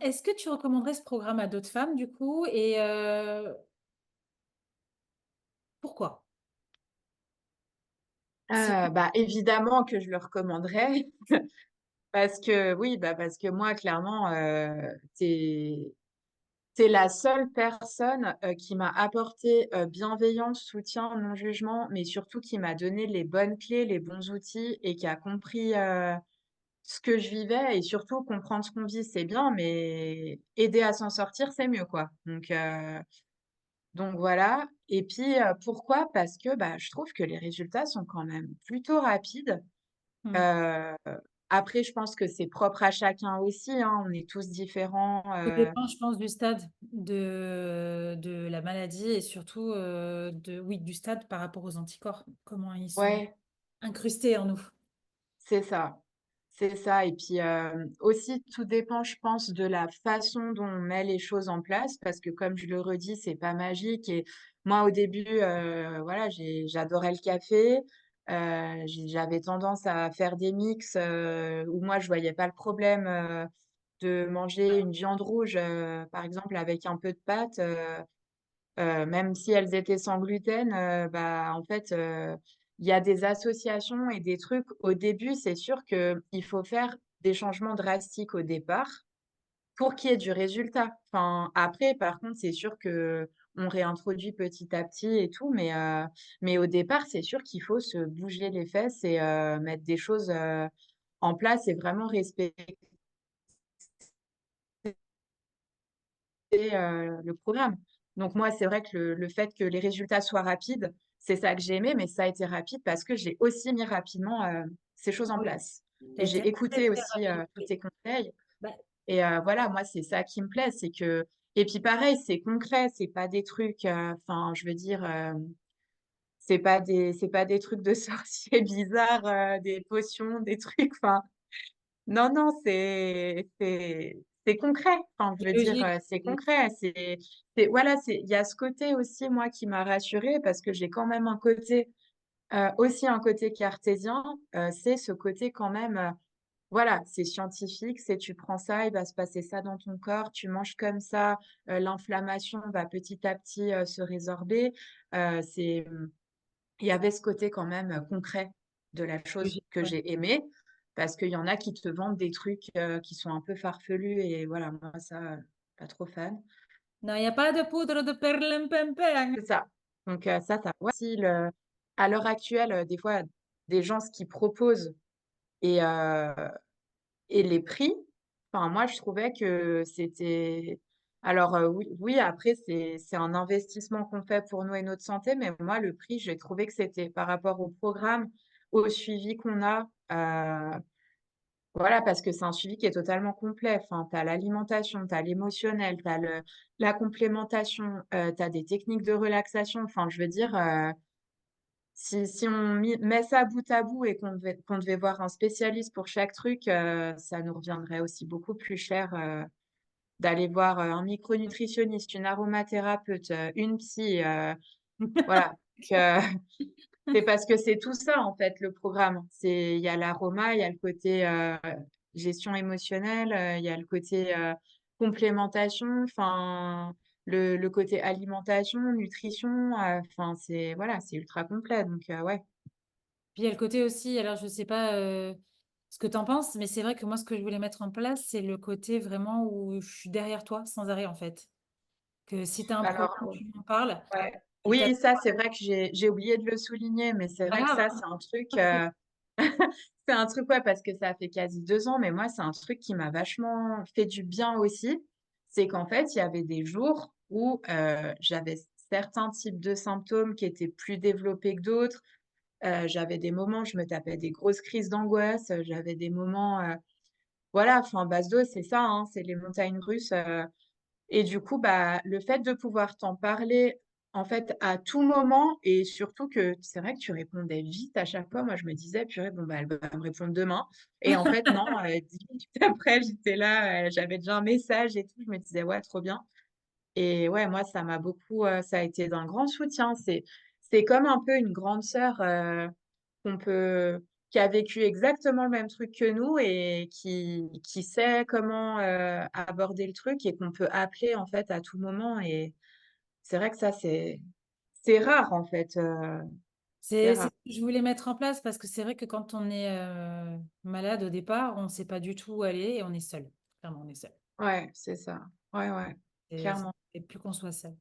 est-ce que tu recommanderais ce programme à d'autres femmes du coup et pourquoi? Si Bah, évidemment que je le recommanderais parce que oui, bah, parce que moi clairement, tu la seule personne, qui m'a apporté, bienveillance, soutien, non-jugement, mais surtout qui m'a donné les bonnes clés, les bons outils et qui a compris, ce que je vivais et surtout comprendre ce qu'on vit, c'est bien, mais aider à s'en sortir, c'est mieux, quoi. Donc voilà et puis, pourquoi? Parce que, bah, je trouve que les résultats sont quand même plutôt rapides. mmh, Heu, Après je pense que c'est propre à chacun aussi, hein, on est tous différents, ça dépend je pense du stade de la maladie et surtout, de oui, du stade par rapport aux anticorps, comment ils sont ouais, incrustés en nous. c'est ça. C'est ça et puis, aussi tout dépend je pense de la façon dont on met les choses en place parce que comme je le redis, c'est pas magique et moi au début, voilà, j'adorais le café, j'avais tendance à faire des mix, où moi je voyais pas le problème, de manger une viande rouge, par exemple avec un peu de pâtes, même si elles étaient sans gluten, bah, en fait, il y a des associations et des trucs au début, c'est sûr qu'il faut faire des changements drastiques au départ pour qu'il y ait du résultat. Enfin, après, par contre, c'est sûr qu'on réintroduit petit à petit et tout, mais au départ, c'est sûr qu'il faut se bouger les fesses et mettre des choses, en place et vraiment respecter, le programme. Donc moi, c'est vrai que le fait que les résultats soient rapides, c'est ça que j'ai aimé, mais ça a été rapide parce que j'ai aussi mis rapidement, ces choses en Oui, place tu et as été j'ai très, écouté très aussi, rapide, tous oui. tes conseils Bah, et voilà, moi, c'est ça qui me plaît, c'est que et puis pareil, c'est concret, c'est pas des trucs, enfin, je veux dire, c'est pas des trucs de sorciers bizarres, des potions, des trucs, enfin non, non, c'est concret. Enfin, je c'est veux dire, logique, c'est c'est concret. C'est voilà, c'est il y a ce côté aussi, moi, qui m'a rassurée parce que j'ai quand même un côté, aussi un côté cartésien, c'est ce côté quand même, voilà, c'est scientifique, c'est tu prends ça, il va se passer ça dans ton corps, tu manges comme ça, l'inflammation va petit à petit, se résorber. Il y avait ce côté quand même, concret de la chose logique, que ouais. j'ai aimé, parce qu'il y en a qui te vendent des trucs, qui sont un peu farfelus et voilà, moi ça, pas trop fan. Non, il y a pas de poudre de perlimpinpin. C'est ça. Donc ça ouais, si le à l'heure actuelle, des fois, des gens ce qu'ils proposent et les prix, enfin moi je trouvais que c'était alors, oui après c'est un investissement qu'on fait pour nous et notre santé, mais moi le prix, j'ai trouvé que c'était par rapport au programme, au suivi qu'on a, voilà parce que c'est un suivi qui est totalement complet. Enfin, tu as l'alimentation, tu as l'émotionnel, tu as la complémentation, tu as des techniques de relaxation. Enfin je veux dire, si on met ça bout à bout et qu'on devait voir un spécialiste pour chaque truc, ça nous reviendrait aussi beaucoup plus cher, d'aller voir, un micronutritionniste, une aromathérapeute, une psy, voilà. Donc, c'est parce que c'est tout ça, en fait, le programme. Il y a l'aroma, il y a le côté, gestion émotionnelle, il y a le côté, complémentation, enfin, le côté alimentation, nutrition, enfin, c'est voilà, c'est ultra complet donc ouais. Puis il y a le côté aussi, alors je sais pas ce que tu en penses, mais c'est vrai que moi, ce que je voulais mettre en place, c'est le côté vraiment où je suis derrière toi sans arrêt, en fait. Que si tu as un Alors problème, tu m'en parles ouais. et tu as Oui, ça, c'est vrai que j'ai oublié de le souligner, mais c'est pas vrai que grave, ça, hein. c'est un truc, Pas très- c'est un truc, ouais, parce que ça fait quasi 2 ans, mais moi, c'est un truc qui m'a vachement fait du bien aussi. C'est qu'en fait, il y avait des jours où, j'avais certains types de symptômes qui étaient plus développés que d'autres. J'avais des moments, je me tapais des grosses crises d'angoisse, j'avais des moments, voilà, enfin, base dose, c'est ça, hein, c'est les montagnes russes, et du coup, bah, le fait de pouvoir t'en parler, en fait, à tout moment et surtout que c'est vrai que tu répondais vite à chaque fois. Moi, je me disais: «Purée, bon, bah, elle va me répondre demain» et en fait, non, 10 minutes après, j'étais là, j'avais déjà un message et tout. Je me disais: «Ouais, trop bien» et ouais, moi, ça m'a beaucoup, ça a été d'un grand soutien. C'est comme un peu une grande sœur, qu'on peut qui a vécu exactement le même truc que nous et qui sait comment, aborder le truc et qu'on peut appeler, en fait, à tout moment et c'est vrai que ça, c'est rare, en fait, c'est C'est rare. ce que je voulais mettre en place parce que c'est vrai que quand on est, malade au départ, on ne sait pas du tout où aller et on est seul. Clairement, on est seul Ouais, c'est ça. Ouais, ouais, et clairement. plus qu'on soit seul.